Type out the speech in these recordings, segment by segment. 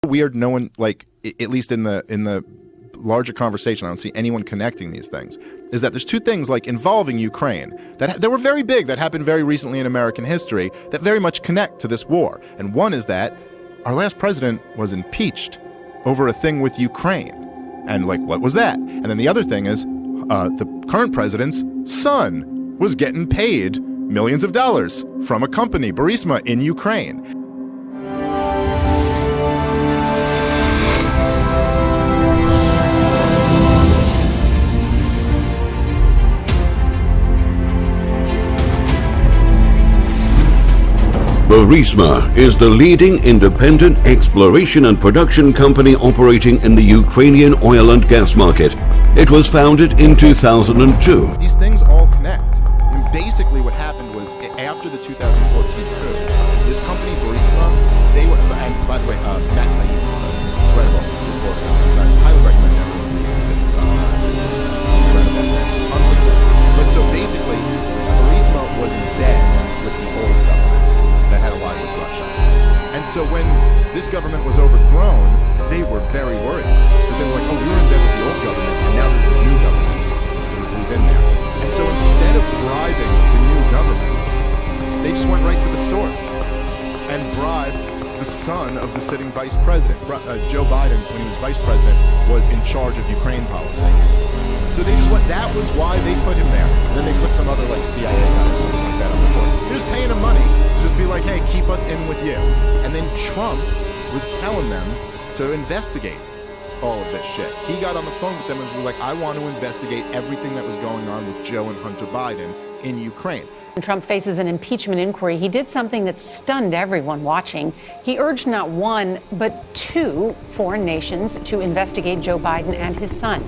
Weird, no one, like, at least in the larger conversation, I don't see anyone connecting these things, is that there's two things, like, involving Ukraine that were very big, that happened very recently in American history, that very much connect to this war. And one is that our last president was impeached over a thing with Ukraine. And, like, what was that? And then the other thing is the current president's son was getting paid millions of dollars from a company, Burisma, in Ukraine. Burisma is the leading independent exploration and production company operating in the Ukrainian oil and gas market. It was founded in 2002. These things all connect. And basically what happened was, after the 2014 coup, this company, Burisma, they were, and by the way, Matt Taibbi is an incredible reporter on this. I highly recommend everyone read this. This is incredible. Unbelievable. But so basically, Burisma was in bed with the old government that had allied with Russia. And so when this government was overthrown, they were very worried. Because they were like, oh, we were in bed with the old government, and now there's this new government who's in there. And so instead of bribing the new government, they just went right to the source and bribed the son of the sitting vice president. Joe Biden, when he was vice president, was in charge of Ukraine policy. So they just went, that was why they put him there. And then they put some other, like, CIA guy or something like that on the board. They're just paying him money to just be like, hey, keep us in with you. And then Trump was telling them to investigate all of this shit. He got on the phone with them and was like, I want to investigate everything that was going on with Joe and Hunter Biden in Ukraine. Trump faces an impeachment inquiry. He did something that stunned everyone watching. He urged not one, but two foreign nations to investigate Joe Biden and his son.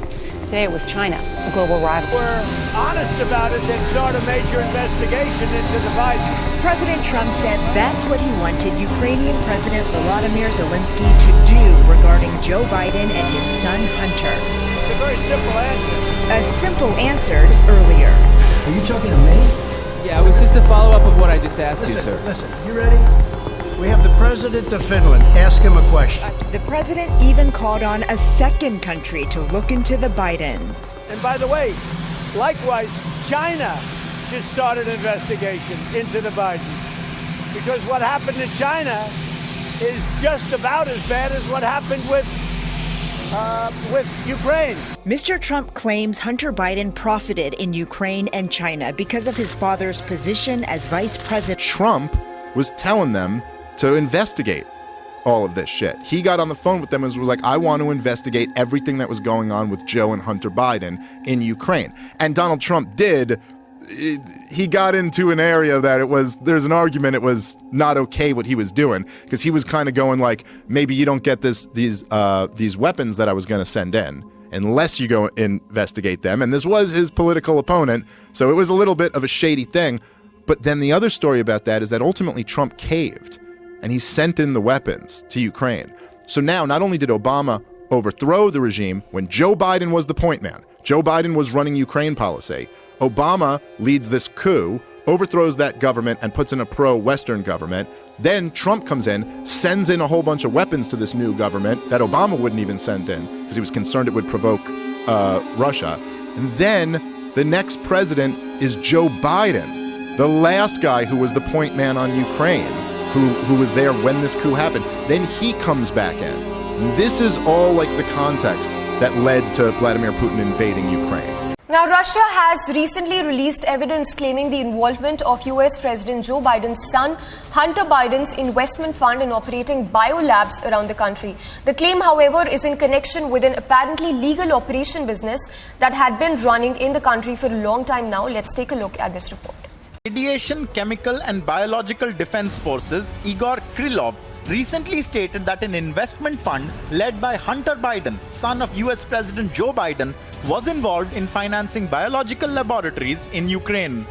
Today it was China, a global rival. We're honest about it, then start a major investigation into the Biden. President Trump said that's what he wanted Ukrainian President Volodymyr Zelensky to do regarding Joe Biden and his son Hunter. It's a very simple answer. A simple answer earlier. Are you talking to me? Yeah, it was just a follow-up of what I just asked you, sir. Listen, you ready? We have the president of Finland. Ask him a question. The president even called on a second country to look into the Bidens. And by the way, likewise, China just started an investigation into the Bidens. Because what happened in China is just about as bad as what happened with Ukraine. Mr. Trump claims Hunter Biden profited in Ukraine and China because of his father's position as vice president. Trump was telling them to investigate all of this shit. He got on the phone with them and was like, I want to investigate everything that was going on with Joe and Hunter Biden in Ukraine. And Donald Trump did. He got into an area that there's an argument it was not okay what he was doing, because he was kind of going like, maybe you don't get these weapons that I was going to send in unless you go investigate them. And this was his political opponent, so it was a little bit of a shady thing. But then the other story about that is that ultimately Trump caved and he sent in the weapons to Ukraine. So now not only did Obama overthrow the regime when Joe Biden was the point man, Joe Biden was running Ukraine policy, Obama leads this coup, overthrows that government and puts in a pro-Western government. Then Trump comes in, sends in a whole bunch of weapons to this new government that Obama wouldn't even send in because he was concerned it would provoke Russia. And then the next president is Joe Biden, the last guy who was the point man on Ukraine, who was there when this coup happened. Then he comes back in. And this is all like the context that led to Vladimir Putin invading Ukraine. Now, Russia has recently released evidence claiming the involvement of US President Joe Biden's son, Hunter Biden's investment fund in operating biolabs around the country. The claim, however, is in connection with an apparently legal operation business that had been running in the country for a long time now. Let's take a look at this report. Radiation, Chemical and Biological Defense Forces Igor Krylov recently stated that an investment fund led by Hunter Biden, son of US President Joe Biden, was involved in financing biological laboratories in Ukraine.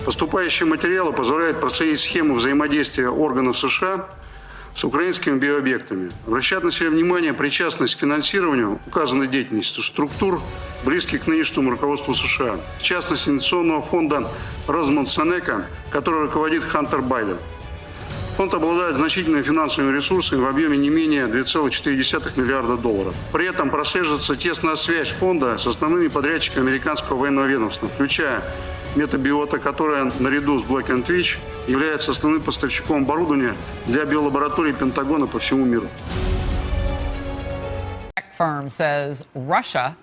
Поступающие материалы позволяют проследить схему взаимодействия органов США с украинскими биообъектами. Обращает на себя внимание причастность к финансированию указанной деятельности структур, близких к нынешнему руководству США. В частности, инвестиционного фонда Росмонсанека, который руководит Хантер Байден. Фонд обладает значительными финансовыми ресурсами в объеме не менее $2,4 миллиарда. При этом прослеживается тесная связь фонда с основными подрядчиками американского военного ведомства, включая Метабиота, которая наряду с Black & Twitch является основным поставщиком оборудования для биолабораторий Пентагона по всему миру. Firm says Russia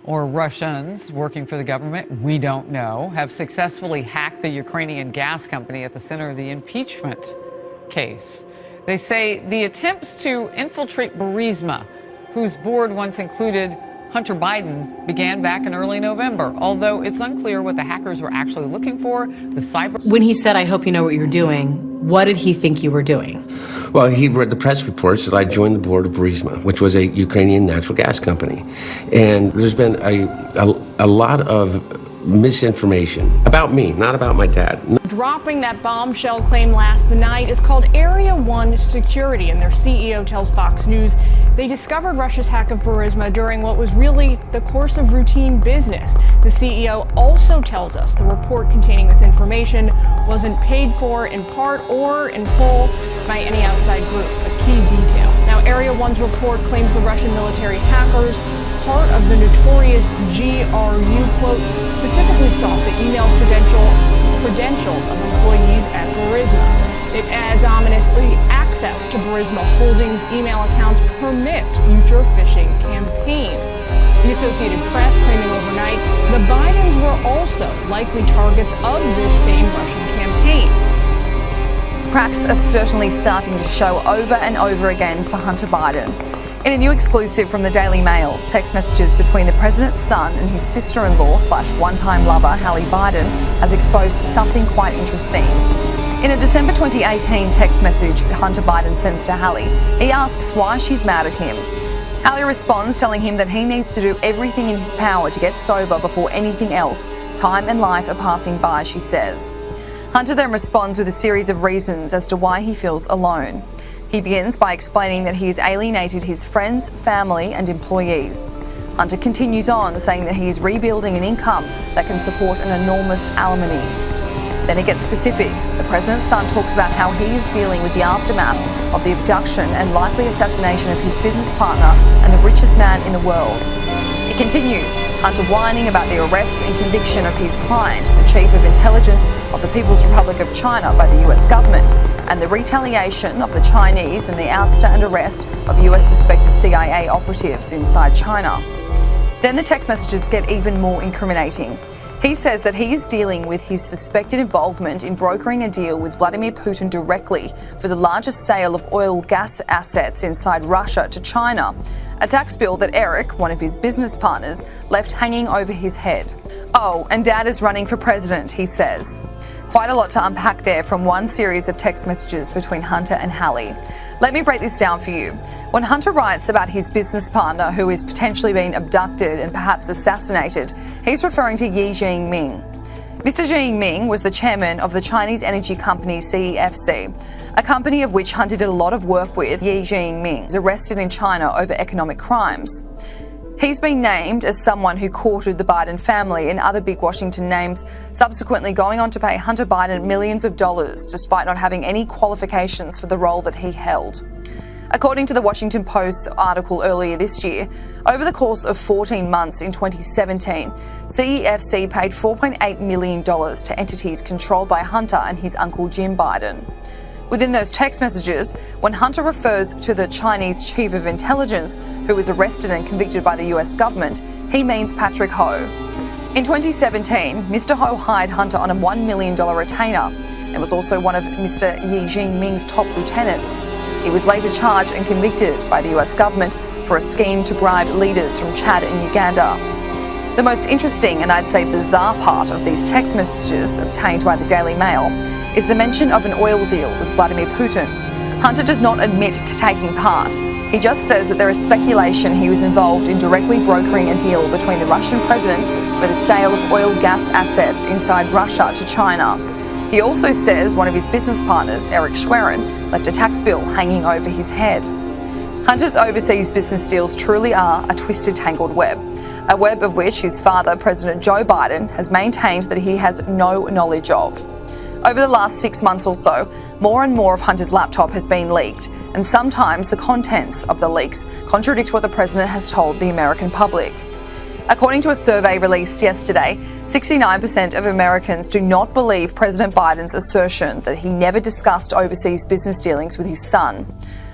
or Russians working for the government, we don't know, have successfully hacked the Ukrainian gas company at the center of the impeachment case. They say the attempts to infiltrate Burisma, whose board once included Hunter Biden, began back in early November. Although it's unclear what the hackers were actually looking for, the cyber... When he said, I hope you know what you're doing, what did he think you were doing? Well, he read the press reports that I joined the board of Burisma, which was a Ukrainian natural gas company. And there's been a lot of misinformation about me, not about my dad. Dropping that bombshell claim last night is called Area 1 Security, and their CEO tells Fox News they discovered Russia's hack of Burisma during what was really the course of routine business. The CEO also tells us the report containing this information wasn't paid for in part or in full by any outside group, a key detail. Now, Area 1's report claims the Russian military hackers, part of the notorious GRU, quote, specifically sought the email credentials of employees at Burisma. It adds ominously, access to Burisma Holdings email accounts permits future phishing campaigns. The Associated Press claiming overnight the Bidens were also likely targets of this same Russian campaign. Cracks are certainly starting to show over and over again for Hunter Biden. In a new exclusive from the Daily Mail, text messages between the president's son and his sister-in-law / one-time lover, Hallie Biden, has exposed something quite interesting. In a December 2018 text message Hunter Biden sends to Hallie, he asks why she's mad at him. Hallie responds, telling him that he needs to do everything in his power to get sober before anything else. Time and life are passing by, she says. Hunter then responds with a series of reasons as to why he feels alone. He begins by explaining that he has alienated his friends, family and employees. Hunter continues on, saying that he is rebuilding an income that can support an enormous alimony. Then he gets specific. The president's son talks about how he is dealing with the aftermath of the abduction and likely assassination of his business partner and the richest man in the world. He continues, Hunter whining about the arrest and conviction of his client, the chief of intelligence of the People's Republic of China by the US government, and the retaliation of the Chinese and the ouster and arrest of US suspected CIA operatives inside China. Then the text messages get even more incriminating. He says that he is dealing with his suspected involvement in brokering a deal with Vladimir Putin directly for the largest sale of oil gas assets inside Russia to China, a tax bill that Eric, one of his business partners, left hanging over his head. Oh, and Dad is running for president, he says. Quite a lot to unpack there from one series of text messages between Hunter and Hallie. Let me break this down for you. When Hunter writes about his business partner who is potentially being abducted and perhaps assassinated, he's referring to Yi Jinping. Mr. Xi Jinping was the chairman of the Chinese energy company CEFC, a company of which Hunter did a lot of work with. Yi Jinping was arrested in China over economic crimes. He's been named as someone who courted the Biden family and other big Washington names, subsequently going on to pay Hunter Biden millions of dollars despite not having any qualifications for the role that he held. According to the Washington Post article earlier this year, over the course of 14 months in 2017, CEFC paid $4.8 million to entities controlled by Hunter and his uncle Jim Biden. Within those text messages, when Hunter refers to the Chinese chief of intelligence who was arrested and convicted by the US government, he means Patrick Ho. In 2017, Mr. Ho hired Hunter on a $1 million retainer and was also one of Mr. Yi Jinping's top lieutenants. He was later charged and convicted by the US government for a scheme to bribe leaders from Chad and Uganda. The most interesting and I'd say bizarre part of these text messages obtained by the Daily Mail is the mention of an oil deal with Vladimir Putin. Hunter does not admit to taking part. He just says that there is speculation he was involved in directly brokering a deal between the Russian president for the sale of oil gas assets inside Russia to China. He also says one of his business partners, Eric Schwerin, left a tax bill hanging over his head. Hunter's overseas business deals truly are a twisted, tangled web, a web of which his father, President Joe Biden, has maintained that he has no knowledge of. Over the last 6 months or so, more and more of Hunter's laptop has been leaked, and sometimes the contents of the leaks contradict what the president has told the American public. According to a survey released yesterday, 69% of Americans do not believe President Biden's assertion that he never discussed overseas business dealings with his son.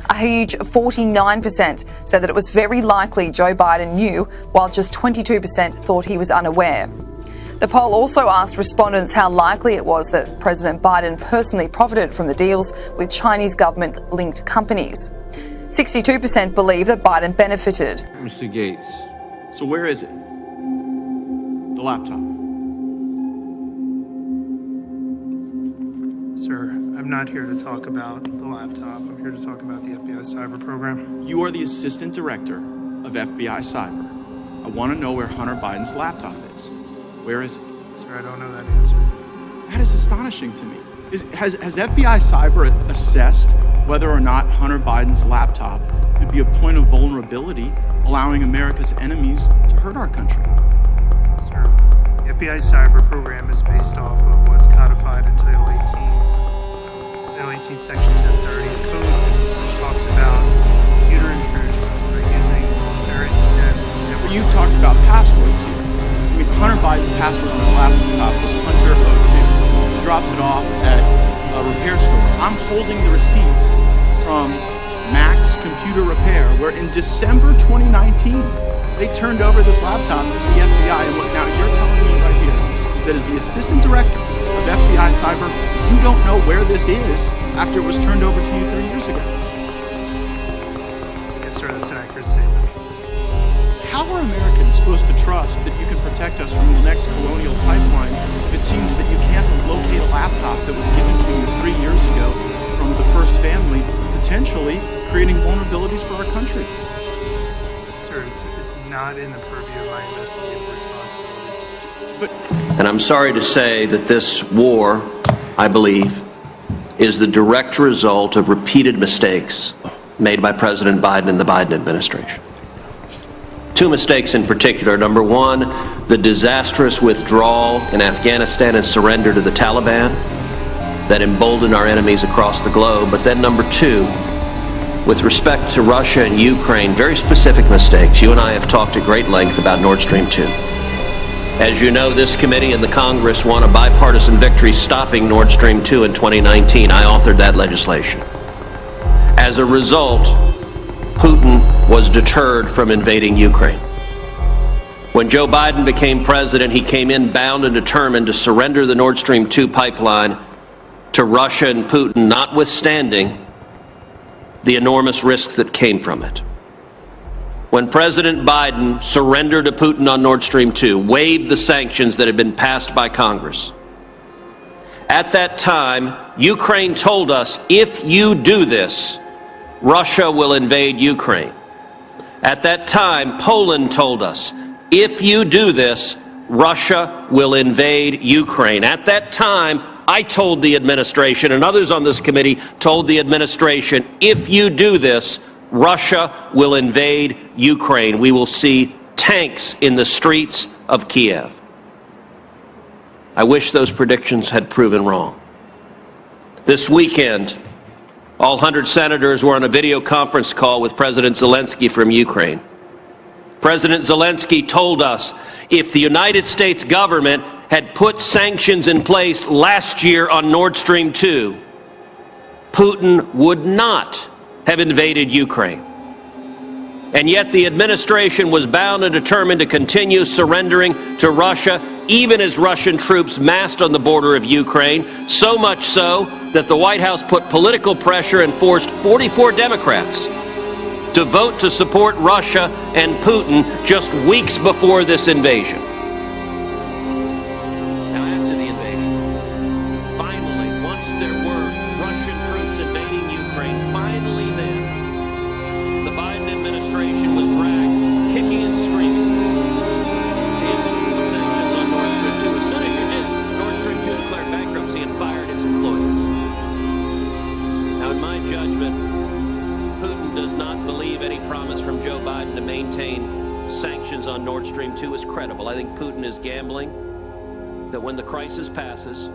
A huge 49% said that it was very likely Joe Biden knew, while just 22% thought he was unaware. The poll also asked respondents how likely it was that President Biden personally profited from the deals with Chinese government-linked companies. 62% believe that Biden benefited. Mr. Gates. So where is it? The laptop. Sir, I'm not here to talk about the laptop. I'm here to talk about the FBI cyber program. You are the assistant director of FBI cyber. I want to know where Hunter Biden's laptop is. Where is it? Sir, I don't know that answer. That is astonishing to me. Has FBI cyber assessed whether or not Hunter Biden's laptop could be a point of vulnerability, allowing America's enemies to hurt our country? Sir, the FBI cyber program is based off of what's codified in Title 18, Section 1030 of code, which talks about computer intrusion or using nefarious intent. You've talked about passwords here. I mean, Hunter Biden's password on his laptop was Hunter02. He drops it off at a repair store. I'm holding the receipt from Max Computer Repair, where in December 2019, they turned over this laptop to the FBI. And what now you're telling me right here is that as the assistant director of FBI cyber, you don't know where this is after it was turned over to you 3 years ago. Yes, sir, that's an accurate statement. How are Americans supposed to trust that you can protect us from the next colonial pipeline if it seems that you can't locate a laptop that was given to you 3 years ago from the first family, potentially creating vulnerabilities for our country? Sir, it's not in the purview of my investigative responsibilities. And I'm sorry to say that this war, I believe, is the direct result of repeated mistakes made by President Biden and the Biden administration. Two mistakes in particular. Number one, the disastrous withdrawal in Afghanistan and surrender to the Taliban that emboldened our enemies across the globe. But then number two, with respect to Russia and Ukraine, very specific mistakes. You and I have talked at great length about Nord Stream 2. As you know, this committee and the Congress won a bipartisan victory stopping Nord Stream 2 in 2019. I authored that legislation. As a result, Putin was deterred from invading Ukraine. When Joe Biden became president, he came in bound and determined to surrender the Nord Stream 2 pipeline to Russia and Putin, notwithstanding the enormous risks that came from it. When President Biden surrendered to Putin on Nord Stream 2, waived the sanctions that had been passed by Congress, at that time, Ukraine told us, if you do this, Russia will invade Ukraine. At that time, Poland told us, if you do this, Russia will invade Ukraine. At that time, I told the administration, and others on this committee told the administration, if you do this, Russia will invade Ukraine. We will see tanks in the streets of Kiev. I wish those predictions had proven wrong. This weekend, all 100 senators were on a video conference call with President Zelensky from Ukraine. President Zelensky told us if the United States government had put sanctions in place last year on Nord Stream 2, Putin would not have invaded Ukraine. And yet the administration was bound and determined to continue surrendering to Russia, even as Russian troops massed on the border of Ukraine, so much so that the White House put political pressure and forced 44 Democrats to vote to support Russia and Putin just weeks before this invasion. Now, after the invasion, finally, once there were Russian troops invading Ukraine, finally then, the Biden administration was dragged, kicking and screaming, to implement the sanctions on Nord Stream 2. As soon as you did, Nord Stream 2 declared bankruptcy and fired its employees. Now, in my judgment, Putin does not believe any promise from Joe Biden to maintain sanctions on Nord Stream 2 is credible. I think Putin is gambling that when the crisis passes,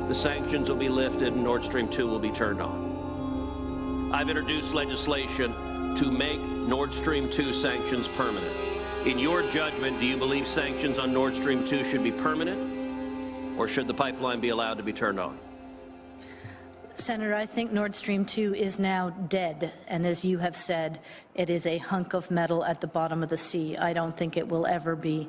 the sanctions will be lifted and Nord Stream 2 will be turned on. I've introduced legislation to make Nord Stream 2 sanctions permanent. In your judgment, do you believe sanctions on Nord Stream 2 should be permanent, or should the pipeline be allowed to be turned on? Senator, I think Nord Stream 2 is now dead, and as you have said, it is a hunk of metal at the bottom of the sea. I don't think it will ever be